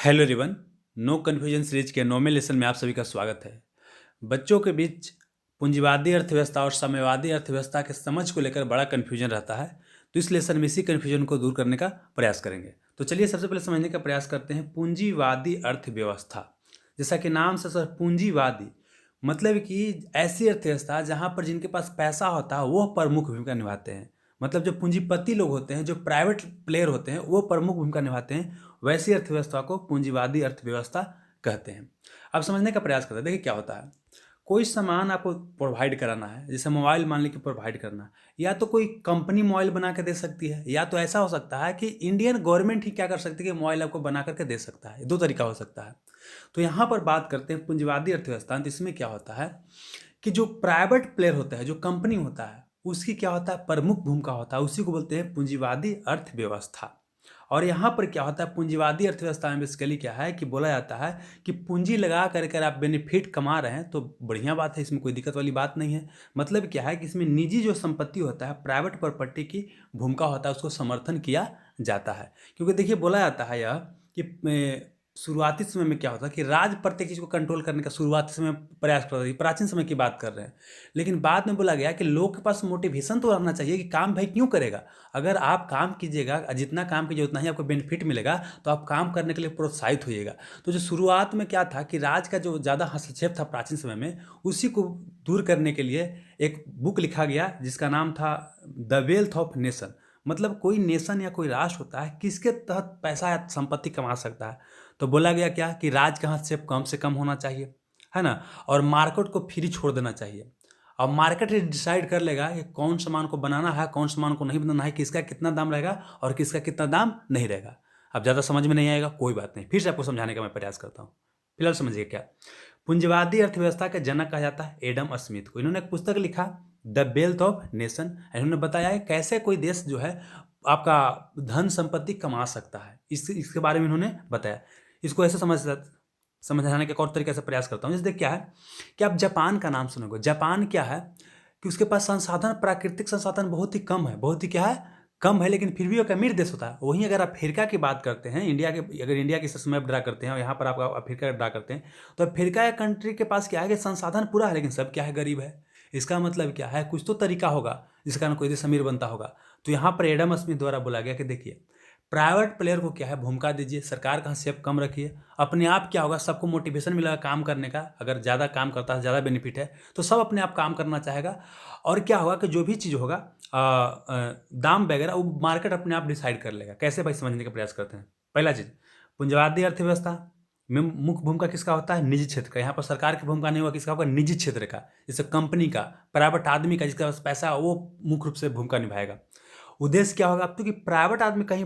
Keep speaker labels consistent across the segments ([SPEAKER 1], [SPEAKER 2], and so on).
[SPEAKER 1] Hello everyone. No confusion series के 9वें lesson में आप सभी का स्वागत है। बच्चों के बीच पूंजीवादी अर्थव्यवस्था और साम्यवादी अर्थव्यवस्था के समझ को लेकर बड़ा कन्फ्यूजन रहता है, तो इस लेसन में इसी कन्फ्यूजन को दूर करने का प्रयास करेंगे। तो चलिए सबसे पहले समझने का प्रयास करते हैं पूंजीवादी अर्थव्यवस्था। जैसा कि नाम से सर पूंजीवादी मतलब कि ऐसी अर्थव्यवस्था जहाँ पर जिनके पास पैसा होता है वो प्रमुख भूमिका निभाते हैं। मतलब जो पूंजीपति लोग होते हैं, जो प्राइवेट प्लेयर होते हैं, वो प्रमुख भूमिका निभाते हैं। वैसी अर्थव्यवस्था को पूंजीवादी अर्थव्यवस्था कहते हैं। अब समझने का प्रयास करते हैं। देखिए क्या होता है, कोई सामान आपको प्रोवाइड कराना है, जैसे मोबाइल मान लीजिए प्रोवाइड करना है, या तो कोई कंपनी मोबाइल बना के दे सकती है, या तो ऐसा हो सकता है कि इंडियन गवर्नमेंट ही क्या कर सकती है कि मोबाइल आपको बना करके दे सकता है। दो तरीका हो सकता है। तो यहाँ पर बात करते हैं पूंजीवादी अर्थव्यवस्था। तो इसमें क्या होता है कि जो प्राइवेट प्लेयर होता है, जो कंपनी होता है, उसकी क्या होता है प्रमुख भूमिका होता है, उसी को बोलते हैं पूंजीवादी अर्थव्यवस्था। और यहाँ पर क्या होता है पूंजीवादी अर्थव्यवस्था में बेसिकली क्या है कि बोला जाता है कि पूंजी लगा कर आप बेनिफिट कमा रहे हैं तो बढ़िया बात है, इसमें कोई दिक्कत वाली बात नहीं है। मतलब क्या है कि इसमें निजी जो संपत्ति होता है, प्राइवेट प्रॉपर्टी की भूमिका होता है, उसको समर्थन किया जाता है। क्योंकि देखिए बोला जाता है यह कि शुरुआती समय में क्या होता है कि राज प्रत्येक चीज़ को कंट्रोल करने का शुरुआती समय प्रयास कर रही है, प्राचीन समय की बात कर रहे हैं। लेकिन बाद में बोला गया कि लोग के पास मोटिवेशन तो रहना चाहिए कि काम भाई क्यों करेगा। अगर आप काम कीजिएगा, जितना काम कीजिए उतना ही आपको बेनिफिट मिलेगा, तो आप काम करने के लिए प्रोत्साहित होइएगा। तो जो शुरुआत में क्या था कि राज का जो ज़्यादा हस्तक्षेप था प्राचीन समय में, उसी को दूर करने के लिए एक बुक लिखा गया जिसका नाम था द वेल्थ ऑफ नेशन। मतलब कोई नेशन या कोई राष्ट्र होता है किसके तहत पैसा या संपत्ति कमा सकता है। तो बोला गया क्या कि राज का हस्तक्षेप से कम होना चाहिए, है ना, और मार्केट को फ्री छोड़ देना चाहिए। अब मार्केट ही डिसाइड कर लेगा कि कौन सामान को बनाना है, कौन सामान को नहीं बनाना है, किसका कितना दाम रहेगा और किसका कितना दाम नहीं रहेगा। अब ज़्यादा समझ में नहीं आएगा, कोई बात नहीं, फिर से आपको समझाने का मैं प्रयास करता हूँ। फिलहाल समझिए क्या पूंजीवादी अर्थव्यवस्था के जनक कहा जाता है एडम स्मिथ को। इन्होंने एक पुस्तक लिखा द वेल्थ ऑफ नेशन। इन्होंने बताया है कैसे कोई देश जो है आपका धन संपत्ति कमा सकता है, इसके बारे में इन्होंने बताया। इसको ऐसे समझाने के और तरीके से प्रयास करता हूँ। जैसे क्या है कि आप जापान का नाम सुनोगे। जापान क्या है कि उसके पास संसाधन, प्राकृतिक संसाधन बहुत ही कम है, बहुत ही क्या है कम है, लेकिन फिर भी एक अमीर देश होता है। वहीं अगर आप अफ्रीका की बात करते हैं, इंडिया के, अगर इंडिया की समय ड्रा करते हैं और यहाँ पर आप अफ्रीका ड्रा करते हैं, तो अफ्रीका या कंट्री के पास क्या है कि संसाधन पूरा है, लेकिन सब क्या है गरीब है। इसका मतलब क्या है, कुछ तो तरीका होगा जिसके कारण कोई देश अमीर बनता होगा। तो यहाँ पर एडम स्मिथ द्वारा बोला गया कि देखिए प्राइवेट प्लेयर को क्या है भूमिका दीजिए, सरकार का हस्तक्षेप कम रखिए, अपने आप क्या होगा सबको मोटिवेशन मिलेगा काम करने का। अगर ज़्यादा काम करता है, ज़्यादा बेनिफिट है, तो सब अपने आप काम करना चाहेगा। और क्या होगा कि जो भी चीज़ होगा दाम वगैरह वो मार्केट अपने आप डिसाइड कर लेगा। कैसे भाई, समझने का प्रयास करते हैं। पहला चीज़, पूंजीवादी अर्थव्यवस्था में मुख्य भूमिका किसका होता है, निजी क्षेत्र का। यहाँ पर सरकार की भूमिका नहीं होगा, किसका होगा, निजी क्षेत्र का, जैसे कंपनी का, प्राइवेट आदमी का, जिसके पास पैसा है वो मुख्य रूप से भूमिका निभाएगा। उद्देश्य क्या होगा, क्योंकि प्राइवेट आदमी कहीं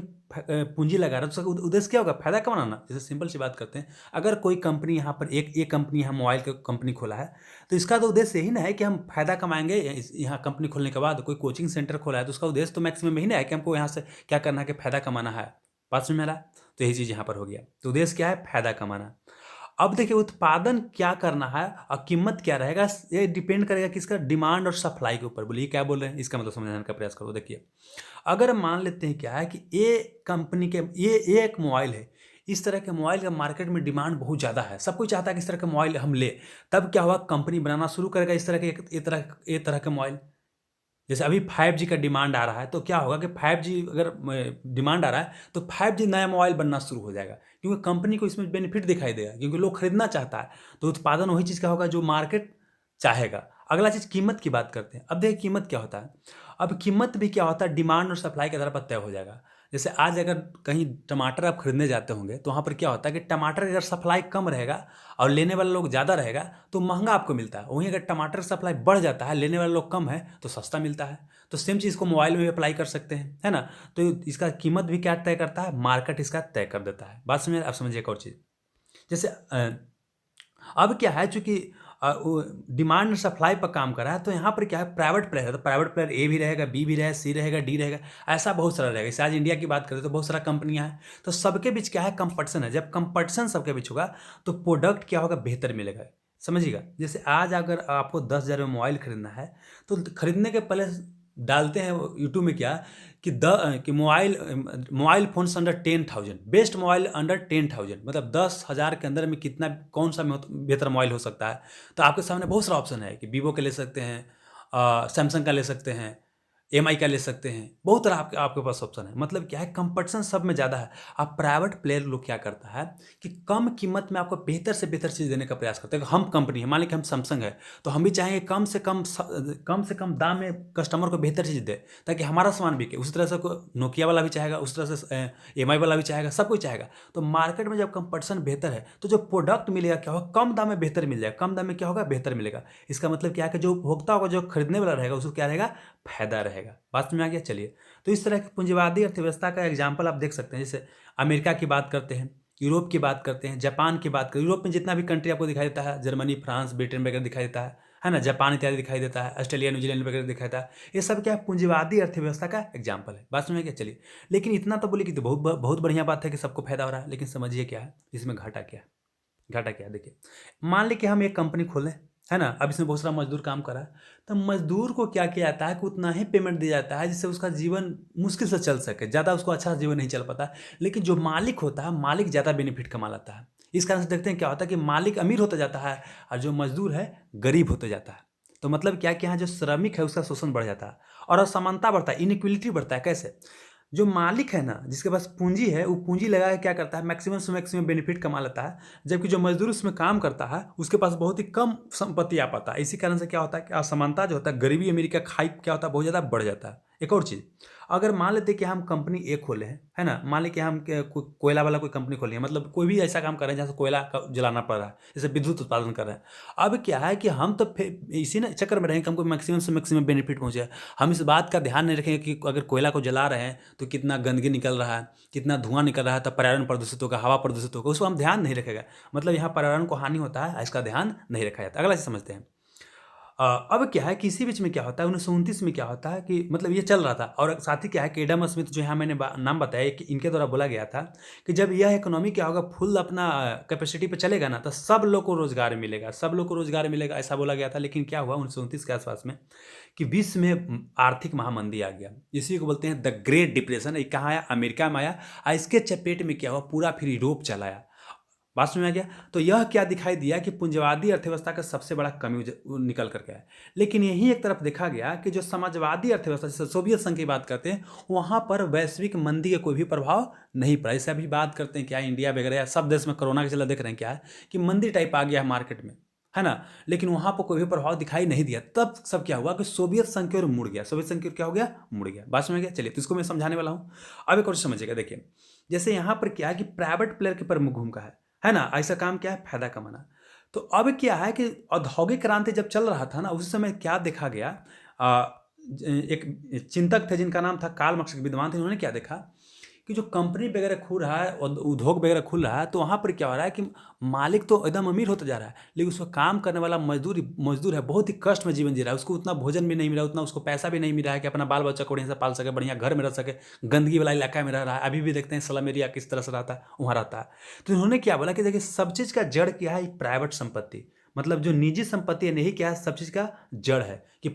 [SPEAKER 1] पूंजी लगा रहा है तो उसका उद्देश्य क्या होगा, फायदा कमाना। जैसे सिंपल सी बात करते हैं, अगर कोई कंपनी यहाँ पर एक कंपनी यहाँ मोबाइल की कंपनी खोला है, तो इसका तो उद्देश्य यही ना है कि हम फायदा कमाएंगे। यहाँ कंपनी खोलने के बाद कोई कोचिंग सेंटर खोला है तो उसका उद्देश्य तो मैक्सिमम यही ना है कि हमको यहाँ से क्या करना है कि फायदा कमाना है। बात समझ में आ रहा है? तो यही चीज़ यहाँ पर हो गया। तो उद्देश्य क्या है, फायदा कमाना। अब देखिए उत्पादन क्या करना है और कीमत क्या रहेगा, ये डिपेंड करेगा किसका, डिमांड और सप्लाई के ऊपर। बोलिए क्या बोल रहे हैं, इसका मतलब समझाने का प्रयास करो। देखिए अगर मान लेते हैं क्या है कि ये कंपनी के ये एक मोबाइल है, इस तरह के मोबाइल का मार्केट में डिमांड बहुत ज़्यादा है, सब कोई चाहता है कि इस तरह का मोबाइल हम ले। तब क्या हुआ, कंपनी बनाना शुरू करेगा इस तरह के ये तरह के मोबाइल। जैसे अभी 5G का डिमांड आ रहा है, तो क्या होगा कि 5G अगर डिमांड आ रहा है तो 5G नया मोबाइल बनना शुरू हो जाएगा, क्योंकि कंपनी को इसमें बेनिफिट दिखाई देगा, क्योंकि लोग खरीदना चाहता है। तो उत्पादन वही चीज़ का होगा जो मार्केट चाहेगा। अगला चीज़ कीमत की बात करते हैं। अब देखिए कीमत क्या होता है। अब कीमत भी क्या होता है, डिमांड और सप्लाई के आधार पर तय हो जाएगा। जैसे आज अगर कहीं टमाटर आप खरीदने जाते होंगे तो वहाँ पर क्या होता है कि टमाटर अगर सप्लाई कम रहेगा और लेने वाले लोग ज़्यादा रहेगा तो महंगा आपको मिलता है। वहीं अगर टमाटर सप्लाई बढ़ जाता है, लेने वाले लोग कम है, तो सस्ता मिलता है। तो सेम चीज़ को मोबाइल में भी अप्लाई कर सकते हैं, है ना। तो इसका कीमत भी क्या तय करता है, मार्केट इसका तय कर देता है। बात समझिए। अब समझिए एक और चीज़, जैसे अब क्या है, चूंकि डिमांड और सप्लाई पर काम कर रहा है, तो यहाँ पर क्या है, प्राइवेट प्लेयर है, तो प्राइवेट प्लेयर ए भी रहेगा, बी भी रहेगा, सी रहेगा, डी रहेगा, ऐसा बहुत सारा रहेगा। जैसे आज इंडिया की बात करें तो बहुत सारा कंपनियां हैं, तो सबके बीच क्या है, कंपटीशन है। जब कंपटीशन सबके बीच होगा तो प्रोडक्ट क्या होगा, बेहतर मिलेगा। समझिएगा, जैसे आज अगर आपको 10,000 में मोबाइल खरीदना है, तो खरीदने के पहले डालते हैं यूट्यूब में क्या कि mobile phones under 10,000, best mobile under 10,000, मतलब 10,000 के अंदर में कितना कौन सा बेहतर मोबाइल हो सकता है। तो आपके सामने बहुत सारा ऑप्शन है कि वीवो का ले सकते हैं, सैमसंग का ले सकते हैं, एमआई का ले सकते हैं, बहुत तरह आपके पास ऑप्शन है। मतलब क्या है, कंपटीशन सब में ज़्यादा है। अब प्राइवेट प्लेयर लोग क्या करता है कि कम कीमत में आपको बेहतर से बेहतर चीज़ देने का प्रयास करते हैं। हम कंपनी है, मान लीजिए हम सैमसंग है, तो हम भी चाहेंगे कम से कम दाम में कस्टमर को बेहतर चीज़ दे ताकि हमारा सामान बिके। उसी तरह से नोकिया वाला भी चाहेगा, उस तरह से एमआई वाला भी चाहेगा, सब कोई चाहेगा। तो मार्केट में जब कंपटीशन बेहतर है तो जो प्रोडक्ट मिलेगा क्या होगा, कम दाम में बेहतर मिल जाएगा। कम दाम में क्या होगा, बेहतर मिलेगा। इसका मतलब क्या है कि जो उपभोक्ता होगा, जो खरीदने वाला रहेगा, उसको क्या रहेगा, फायदा रहेगा। बात में आ गया। चलिए, तो इस तरह की पूंजीवादी अर्थव्यवस्था का एग्जाम्पल आप देख सकते हैं। जैसे अमेरिका की बात करते हैं, यूरोप की बात करते हैं, जापान की बात करें। यूरोप में जितना भी कंट्री आपको दिखाई देता है, जर्मनी, फ्रांस, ब्रिटेन वगैरह दिखाई देता है ना, जापान इत्यादि दिखाई देता है, ऑस्ट्रेलिया, न्यूजीलैंड वगैरह दिखाई देता है। ये सब क्या है, पूंजीवादी अर्थव्यवस्था का एग्जाम्पल है। बात समझ में क्या। चलिए, लेकिन इतना तो बोले कि तो बहुत बहुत बढ़िया बात है कि सबको फायदा हो रहा है, लेकिन समझिए क्या है इसमें घाटा क्या है। घाटा क्या है, देखिए, मान लीजिए कि हम एक कंपनी खोलें, है ना, अब इसमें बहुत सारा मजदूर काम कर रहा है, तो मजदूर को क्या किया जाता है कि उतना ही पेमेंट दिया जाता है जिससे उसका जीवन मुश्किल से चल सके, ज़्यादा उसको अच्छा जीवन नहीं चल पाता। लेकिन जो मालिक होता है, मालिक ज़्यादा बेनिफिट कमा लाता है। इस कारण से देखते हैं क्या होता है कि मालिक अमीर होता जाता है और जो मजदूर है गरीब होता जाता है। तो मतलब क्या कि यहाँ जो श्रमिक है उसका शोषण बढ़ जाता है और असमानता बढ़ता है, इनइक्वलिटी बढ़ता है। कैसे, जो मालिक है ना, जिसके पास पूंजी है, वो पूंजी लगा के क्या करता है, मैक्सिमम से मैक्सिमम बेनिफिट कमा लेता है, जबकि जो मजदूर उसमें काम करता है उसके पास बहुत ही कम संपत्ति आ पाता है। इसी कारण से क्या होता है कि असमानता जो होता है, गरीबी अमीरी का खाई क्या होता है, बहुत ज़्यादा बढ़ जाता है। एक और चीज़, अगर मान लेते कि हम कंपनी ए खोले हैं, है ना, मान लें कि हम कोयला वाला कोई कंपनी खोली है, मतलब कोई भी ऐसा काम कर रहे हैं जहाँ से कोयला जलाना पड़ रहा है, जैसे विद्युत उत्पादन कर रहे हैं। अब क्या है कि हम तो फिर इसी ना चक्कर में रहेंगे कि हमको मैक्सिमम से मैक्सिमम बेनिफिट पहुँचे। हम इस बात का ध्यान नहीं रखेंगे कि अगर कोयला को जला रहे हैं तो कितना गंदगी निकल रहा है, कितना धुआं निकल रहा है, तब पर्यावरण प्रदूषित होगा, हवा प्रदूषित होगा, उसको हम ध्यान नहीं रखेगा। मतलब यहाँ पर्यावरण को हानि होता है, इसका ध्यान नहीं रखा जाता। अगला चीज समझते हैं। अब क्या है कि इसी बीच में क्या होता है, 1929 में क्या होता है कि मतलब ये चल रहा था, और साथ ही क्या है कि एडम स्मिथ जो यहाँ मैंने नाम बताया कि इनके द्वारा बोला गया था कि जब यह इकोनॉमी क्या होगा, फुल अपना कैपेसिटी पे चलेगा ना, तो सब लोग को रोजगार मिलेगा, सब लोग को रोजगार मिलेगा, ऐसा बोला गया था। लेकिन क्या हुआ 1929 के आसपास में कि विश्व में आर्थिक महामंदी आ गया। इसी को बोलते हैं द ग्रेट डिप्रेशन। ये कहाँ आया, अमेरिका में आया, और इसके चपेट में क्या हुआ, पूरा फिर यूरोप चलाया। बात समझ में आ गया। तो यह क्या दिखाई दिया कि पूंजीवादी अर्थव्यवस्था का सबसे बड़ा कमी निकल करके आया। लेकिन यही एक तरफ देखा गया कि जो समाजवादी अर्थव्यवस्था, जैसे सोवियत संघ की बात करते हैं, वहां पर वैश्विक मंदी का कोई भी प्रभाव नहीं पड़ा। जैसे अभी बात करते हैं क्या, इंडिया वगैरह सब देश में कोरोना के चलते देख रहे हैं क्या है कि मंदी टाइप आ गया है मार्केट में, है ना, लेकिन वहां पर कोई भी प्रभाव दिखाई नहीं दिया। तब सब क्या हुआ कि सोवियत संघ की ओर मुड़ गया, सोवियत संघ की ओर क्या हो गया, मुड़ गया। बात समझ गया। चलिए, तो इसको मैं समझाने वाला हूं। अब एक और समझिएगा। देखिए, जैसे यहां पर क्या है कि प्राइवेट प्लेयर के प्रमुख भूमिका है ना, ऐसा काम क्या है, फायदा कमाना। तो अब क्या है कि औद्योगिक क्रांति जब चल रहा था ना, उस समय क्या देखा गया, एक चिंतक थे जिनका नाम था कार्ल मार्क्स, विद्वान थे। उन्होंने क्या देखा कि जो कंपनी वगैरह खुल रहा है, उद्योग वगैरह खुल रहा है, तो वहाँ पर क्या हो रहा है कि मालिक तो एकदम अमीर होता जा रहा है, लेकिन उसको काम करने वाला मजदूर है, बहुत ही कष्ट में जीवन जी रहा है। उसको उतना भोजन भी नहीं मिला, उतना उसको पैसा भी नहीं मिल रहा है कि अपना बाल बच्चा को बढ़िया से पाल सके, बढ़िया घर में रह सके, गंदगी वाला इलाका में रह रहा है। अभी भी देखते हैं स्लम एरिया किस तरह से रहता है, वहाँ रहता है। तो उन्होंने क्या बोला कि देखिए, सब चीज़ का जड़ क्या है, प्राइवेट संपत्ति, मतलब जो निजी संपत्ति है, नहीं क्या है, सब चीज़ का जड़ है। कि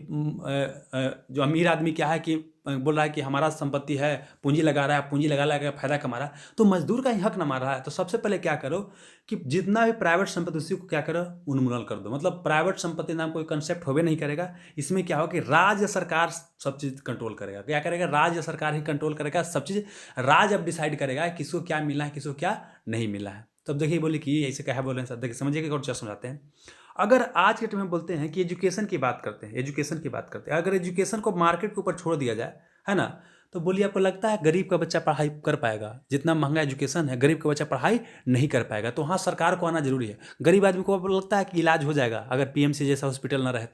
[SPEAKER 1] जो अमीर आदमी क्या है कि बोल रहा है कि हमारा संपत्ति है, पूंजी लगा रहा है, पूंजी लगा लगा फायदा कमा रहा है, तो मजदूर का ही हक न मार रहा है। तो सबसे पहले क्या करो कि जितना भी प्राइवेट संपत्ति उसी को क्या करो, उन्मूलन कर दो। मतलब प्राइवेट संपत्ति नाम कोई कंसेप्ट होवे नहीं करेगा। इसमें क्या हो कि राज्य सरकार सब चीज़ कंट्रोल करेगा। क्या करेगा, राज्य सरकार ही कंट्रोल करेगा सब चीज़। राज्य अब डिसाइड करेगा किसको क्या मिलना है, किसको क्या नहीं मिलना है। तब देखिए बोले कि ऐसे क्या है, बोल रहे हैं सर। देखिए समझिएगा, और क्या समझाते हैं। अगर आज के टाइम में बोलते हैं कि एजुकेशन की बात करते हैं, एजुकेशन की बात करते हैं, अगर एजुकेशन को मार्केट के ऊपर छोड़ दिया जाए, है ना, तो बोलिए आपको लगता है गरीब का बच्चा पढ़ाई कर पाएगा? जितना महंगा एजुकेशन है, गरीब का बच्चा पढ़ाई नहीं कर पाएगा। तो हाँ, सरकार को आना जरूरी है। गरीब आदमी को लगता है कि इलाज हो जाएगा अगर पीएमसी जैसा हॉस्पिटल ना रहे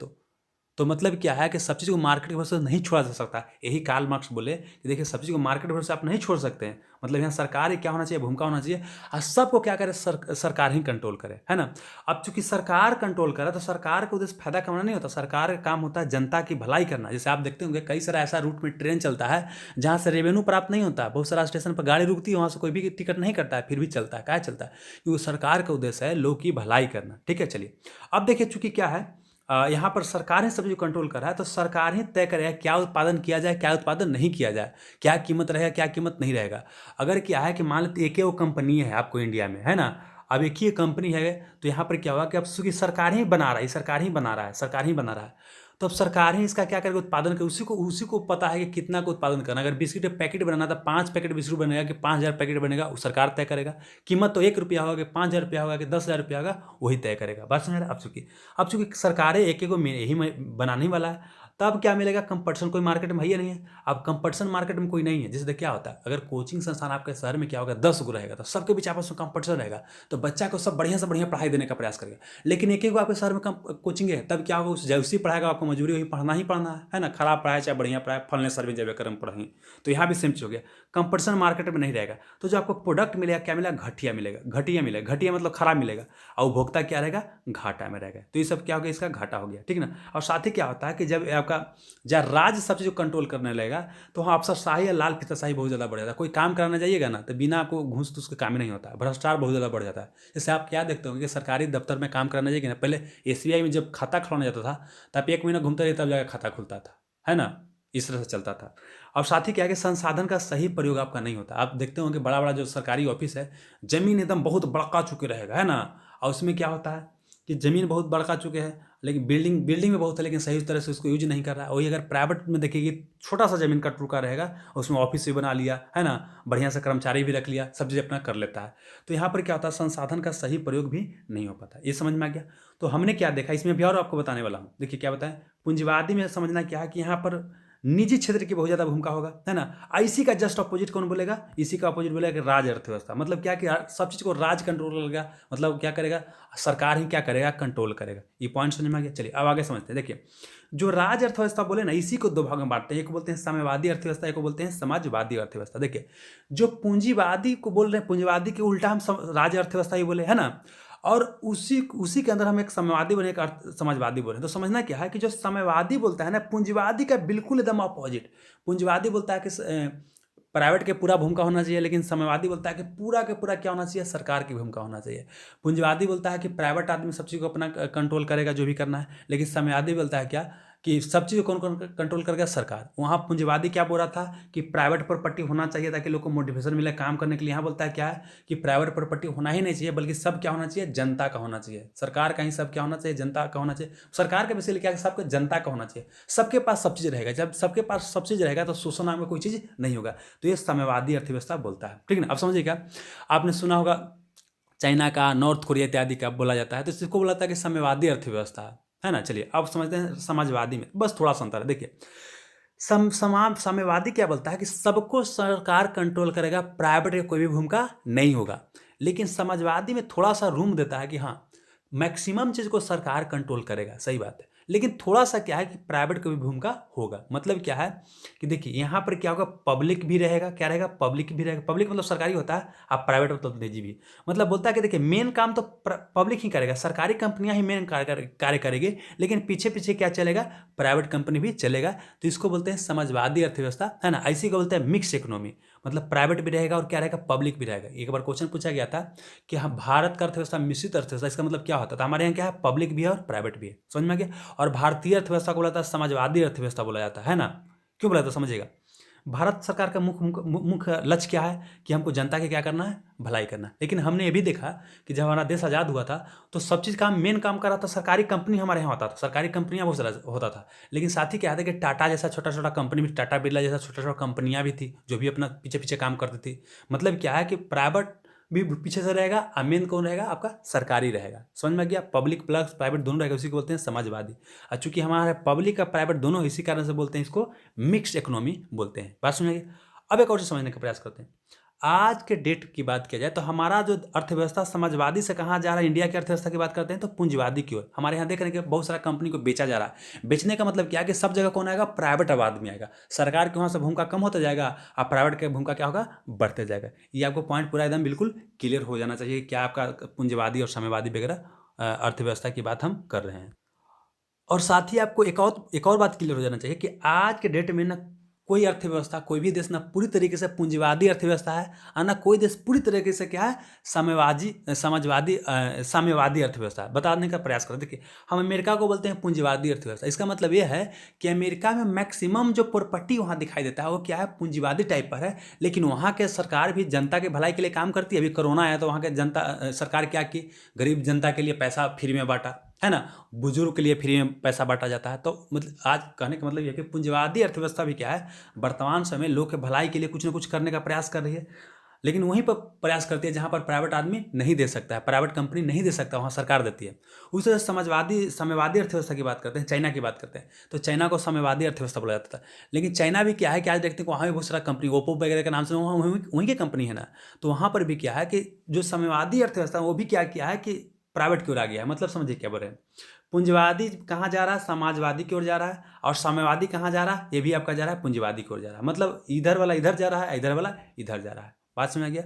[SPEAKER 1] तो मतलब क्या है कि सब चीज़ को मार्केट के भरोसे नहीं छोड़ा जा सकता। यही कार्ल मार्क्स बोले कि देखिए, सब चीज़ को मार्केट के भरोसे आप नहीं छोड़ सकते हैं। मतलब यहाँ सरकार ही क्या होना चाहिए, भूमिका होना चाहिए, और सबको क्या करे, सरकार ही कंट्रोल करे, है ना। अब चूंकि सरकार कंट्रोल करे, तो सरकार का उद्देश्य फायदा कमाना नहीं होता। सरकार का काम होता है जनता की भलाई करना। जैसे आप देखते होंगे कई सारा ऐसा रूट में ट्रेन चलता है जहाँ से रेवेन्यू प्राप्त नहीं होता। बहुत सारा स्टेशन पर गाड़ी रुकती है, वहाँ से कोई भी टिकट नहीं करता है, फिर भी चलता है। क्या चलता है? क्योंकि सरकार का उद्देश्य है लोग की भलाई करना। ठीक है, चलिए अब देखिए, चूंकि क्या है, यहाँ पर सरकार ही सब जो कंट्रोल कर रहा है, तो सरकार ही तय करेगा क्या उत्पादन किया जाए, क्या उत्पादन नहीं किया जाए, क्या कीमत रहेगा, क्या कीमत नहीं रहेगा। अगर क्या है कि मान लेते एक ही वो कंपनी है आपको इंडिया में, है ना, अब एक ही कंपनी है, तो यहाँ पर क्या होगा कि अब चूंकि सरकार ही बना रहा है, सरकार ही बना रहा है, सरकार ही बना रहा है, तो अब सरकार ही इसका क्या करेगा, उत्पादन कर, उसी को पता है कि कितना को उत्पादन करना। अगर बिस्किट का पैकेट बनाना था, 5 पैकेट बिस्कुट बनेगा कि 5,000 पैकेट बनेगा, वो सरकार तय करेगा। कीमत तो 1 रुपया होगा कि 5,000 रुपया होगा कि 10,000 रुपया होगा, वही तय करेगा। बात समझ रहे हैं? अब चूंकि सरकारें एक एक को यही बनाने वाला है, तब क्या मिलेगा, कंपटीशन कोई मार्केट में है ही नहीं है। अब कंपटीशन मार्केट में कोई नहीं है, जिससे क्या होता है, अगर कोचिंग संस्थान आपके शहर में क्या होगा, 10 गो रहेगा, तो सबके बीच आपस में कंपटीशन रहेगा, तो बच्चा को सब बढ़िया से बढ़िया पढ़ाई देने का प्रयास करेगा। लेकिन एक एक को आपके शहर में कोचिंग है, तब क्या होगा, उसी पढ़ाएगा, आपको मजबूरी वही पढ़ना ही पढ़ना है ना। खराब पढ़ाए चाहे बढ़िया पढ़ाए, फलने सर भी जब कर्म पढ़ाई, तो यहाँ भी सेम चीज हो गया, कंपटीशन मार्केट में नहीं रहेगा। तो जो आपको प्रोडक्ट मिलेगा, क्या मिलेगा, घटिया मिलेगा, घटिया मिलेगा, घटिया मतलब खराब मिलेगा, और उपभोक्ता क्या रहेगा, घाटा में रहेगा। तो ये सब क्या हो गया, इसका घाटा हो गया, ठीक ना। और साथ ही क्या होता है कि जब आपका राज्य सब चीज़ कंट्रोल करने लगेगा, तो वहाँ अफसरशाही या लाल फीताशाही बहुत ज़्यादा बढ़ जाता है। कोई काम कराना जाइएगा ना, तो बिना आपको घूस तो उसका काम ही नहीं होता है, भ्रष्टाचार बहुत ज़्यादा बढ़ जाता है। जैसे आप क्या देखते होंगे कि सरकारी दफ्तर में काम कराना जाइएगा ना, पहले एसबीआई में जब खाता खुलवाना जाता था, तब 1 महीना घूमते रहे, तब जाकर खाता खुलता था, है ना, इस तरह से चलता था। और साथ ही क्या है कि संसाधन का सही प्रयोग आपका नहीं होता। आप देखते होंगे बड़ा बड़ा जो सरकारी ऑफिस है, जमीन एकदम बहुत बड़का चुके रहेगा, है ना, और उसमें क्या होता है कि जमीन बहुत बड़का चुके हैं, लेकिन बिल्डिंग में बहुत है, लेकिन सही तरह से उसको यूज नहीं कर रहा है। वही अगर प्राइवेट में देखिए, छोटा सा जमीन का टुकड़ा रहेगा, उसमें ऑफिस भी बना लिया, है ना, बढ़िया से कर्मचारी भी रख लिया, सब चीज़ अपना कर लेता है। तो यहाँ पर क्या होता है, संसाधन का सही प्रयोग भी नहीं हो पाता। ये समझ में आ गया। तो हमने क्या देखा, इसमें भी और आपको बताने वाला हूँ। देखिए क्या बताएं, पूंजीवादी में समझना क्या है कि यहाँ पर निजी क्षेत्र की बहुत ज़्यादा भूमिका होगा, है ना। इसी का जस्ट अपोजिट कौन बोलेगा, इसी का अपोजिट बोलेगा कि राज अर्थव्यवस्था। मतलब क्या कि सब चीज़ को राज कंट्रोल करेगा, मतलब क्या करेगा, सरकार ही क्या करेगा, कंट्रोल करेगा। ये पॉइंट समझ में आ गया। चलिए अब आगे समझते हैं। देखिए, जो राज अर्थव्यवस्था बोले ना, इसी को 2 भाग में बांटते हैं। एक को बोलते हैं साम्यवादी अर्थव्यवस्था, एक को बोलते हैं समाजवादी अर्थव्यवस्था। देखिए, जो पूंजीवादी को बोल रहे हैं, पूंजीवादी के उल्टा हम राज अर्थव्यवस्था ही बोले, है ना, और उसी के अंदर हम एक साम्यवादी बोले, एक समाजवादी बोले। तो समझना क्या है कि जो साम्यवादी बोलता है ना, पूंजीवादी का बिल्कुल एकदम अपोजिट। पूंजीवादी बोलता है कि प्राइवेट के पूरा भूमिका होना चाहिए, लेकिन साम्यवादी बोलता है कि पूरा के पूरा क्या होना चाहिए, सरकार की भूमिका होना चाहिए। पूंजीवादी बोलता है कि प्राइवेट आदमी सब चीज़ को अपना कंट्रोल करेगा, जो भी करना है, लेकिन साम्यवादी बोलता है क्या कि सब चीज़ कौन कौन कंट्रोल करेगा, सरकार। वहाँ पूंजीवादी क्या बोल रहा था कि प्राइवेट प्रॉपर्टी होना चाहिए ताकि लोग को मोटिवेशन मिले काम करने के लिए। यहाँ बोलता है क्या है कि प्राइवेट प्रॉपर्टी होना ही नहीं चाहिए, बल्कि सब क्या होना चाहिए, जनता का होना चाहिए। सरकार का ही सब क्या होना चाहिए, जनता का होना चाहिए। सरकार का बेसिकली क्या है, सबके जनता का होना चाहिए। सबके पास सब चीज़ रहेगा। जब सबके पास सब चीज़ रहेगा तो शोषण नाम का कोई चीज़ नहीं होगा। तो ये साम्यवादी अर्थव्यवस्था बोलता है, ठीक है ना। अब समझिए क्या, आपने सुना होगा चाइना का, नॉर्थ कोरिया इत्यादि का बोला जाता है, तो इसको बोला जाता है कि साम्यवादी अर्थव्यवस्था है ना। चलिए अब समझते हैं समाजवादी में, बस थोड़ा सा अंतर है। देखिए, साम्यवादी क्या बोलता है कि सबको सरकार कंट्रोल करेगा, प्राइवेट की कोई भी भूमिका नहीं होगा। लेकिन समाजवादी में थोड़ा सा रूम देता है कि हाँ, मैक्सिमम चीज़ को सरकार कंट्रोल करेगा, सही बात है, लेकिन थोड़ा सा क्या है कि प्राइवेट की भी भूमिका होगा। मतलब क्या है कि देखिए, यहाँ पर क्या होगा, पब्लिक भी रहेगा, क्या रहेगा, पब्लिक भी रहेगा। पब्लिक मतलब सरकारी होता है, आप प्राइवेट मतलब निजी भी। मतलब बोलता है कि देखिए, मेन काम तो पब्लिक ही करेगा, सरकारी कंपनियां ही मेन कार्य करेगी, लेकिन पीछे पीछे क्या चलेगा, प्राइवेट कंपनी भी चलेगा। तो इसको बोलते हैं समाजवादी अर्थव्यवस्था, है ना। ऐसी को बोलते हैं मिक्स इकोनॉमी। मतलब प्राइवेट भी रहेगा और क्या रहेगा, पब्लिक भी रहेगा। एक बार क्वेश्चन पूछा गया था कि हाँ, भारत का अर्थव्यवस्था मिश्रित अर्थव्यवस्था, इसका मतलब क्या होता था। हमारे यहाँ क्या है, पब्लिक भी है और प्राइवेट भी है, समझ में आ गया। और भारतीय अर्थव्यवस्था को बोला जाता है समाजवादी अर्थव्यवस्था बोला जाता है ना। क्यों बोला जाता है, समझिएगा। भारत सरकार का मुख्य लक्ष्य क्या है कि हमको जनता के क्या करना है, भलाई करना है। लेकिन हमने ये भी देखा कि जब हमारा देश आज़ाद हुआ था, तो सब चीज़ का मेन काम कर रहा था सरकारी कंपनी, हमारे यहाँ होता था, सरकारी कंपनियाँ बहुत सारा होता था। लेकिन साथ ही क्या था कि टाटा जैसा छोटा छोटा कंपनी भी, टाटा बिरला जैसा छोटा छोटा कंपनियाँ भी थी, जो भी अपना पीछे पीछे काम करती थी। मतलब क्या है कि प्राइवेट भी पीछे से रहेगा, और मेन कौन रहेगा, आपका सरकारी रहेगा। समझ में गया, पब्लिक प्लस प्राइवेट दोनों रहेगा, उसी को बोलते हैं समाजवादी। और चूंकि हमारे पब्लिक का प्राइवेट दोनों, इसी कारण से बोलते हैं इसको मिक्स्ड इकोनॉमी बोलते हैं। बात समझिए। अब एक और चीज समझने का प्रयास करते हैं। आज के डेट की बात किया जाए तो हमारा जो अर्थव्यवस्था समाजवादी से कहाँ जा रहा है, इंडिया की अर्थव्यवस्था की बात करते हैं तो पूंजीवादी की ओर। हमारे यहाँ देख रहे हैं कि बहुत सारा कंपनी को बेचा जा रहा है। बेचने का मतलब क्या है कि सब जगह कौन आएगा, प्राइवेट आदमी आएगा। सरकार के वहाँ से भूमिका कम होता जाएगा और प्राइवेट की भूमिका क्या होगा, बढ़ते जाएगा। ये आपको पॉइंट पूरा एकदम बिल्कुल क्लियर हो जाना चाहिए, क्या आपका पूंजीवादी और साम्यवादी वगैरह अर्थव्यवस्था की बात हम कर रहे हैं। और साथ ही आपको एक और बात क्लियर हो जाना चाहिए कि आज के डेट में ना कोई अर्थव्यवस्था, कोई भी देश ना पूरी तरीके से पूंजीवादी अर्थव्यवस्था है और ना कोई देश पूरी तरीके से क्या है साम्यवादी अर्थव्यवस्था है। बताने का प्रयास करें। देखिए, हम अमेरिका को बोलते हैं पूंजीवादी अर्थव्यवस्था। इसका मतलब ये है कि अमेरिका में मैक्सिमम जो प्रॉपर्टी वहाँ दिखाई देता है वो क्या है, पूंजीवादी टाइप पर है। लेकिन वहाँ के सरकार भी जनता के भलाई के लिए काम करती है। अभी कोरोना आया तो वहाँ के जनता सरकार क्या की, गरीब जनता के लिए पैसा फ्री में बांटा, है ना, बुजुर्ग के लिए फ्री में पैसा बांटा जाता है। तो मतलब आज कहने का मतलब यह कि पूंजीवादी अर्थव्यवस्था भी क्या है, वर्तमान समय लोग के भलाई के लिए कुछ ना कुछ करने का प्रयास कर रही है। लेकिन वहीं पर प्रयास करती है जहाँ पर प्राइवेट आदमी नहीं दे सकता है, प्राइवेट कंपनी नहीं दे सकता, वहाँ सरकार देती है। उसी तरह साम्यवादी अर्थव्यवस्था की बात करते हैं, चाइना की बात करते हैं, तो चाइना को साम्यवादी अर्थव्यवस्था बोला जाता था। लेकिन चाइना भी क्या है कि आज देखते हैं कि वहाँ भी बहुत सारा कंपनी, ओप्पो वगैरह के नाम से वहाँ वहीं की कंपनी है ना। तो वहाँ पर भी क्या है कि जो साम्यवादी अर्थव्यवस्था वो भी क्या है कि प्राइवेट की ओर आ गया है। मतलब समझिए क्या बोल रहे हैं, पूंजीवादी कहाँ जा रहा है, समाजवादी की ओर जा रहा है, और साम्यवादी कहाँ जा रहा है, ये भी आपका जा रहा है पूंजीवादी की ओर जा रहा है। मतलब इधर वाला इधर जा रहा है, इधर वाला इधर जा रहा है। बात समझ आ गया।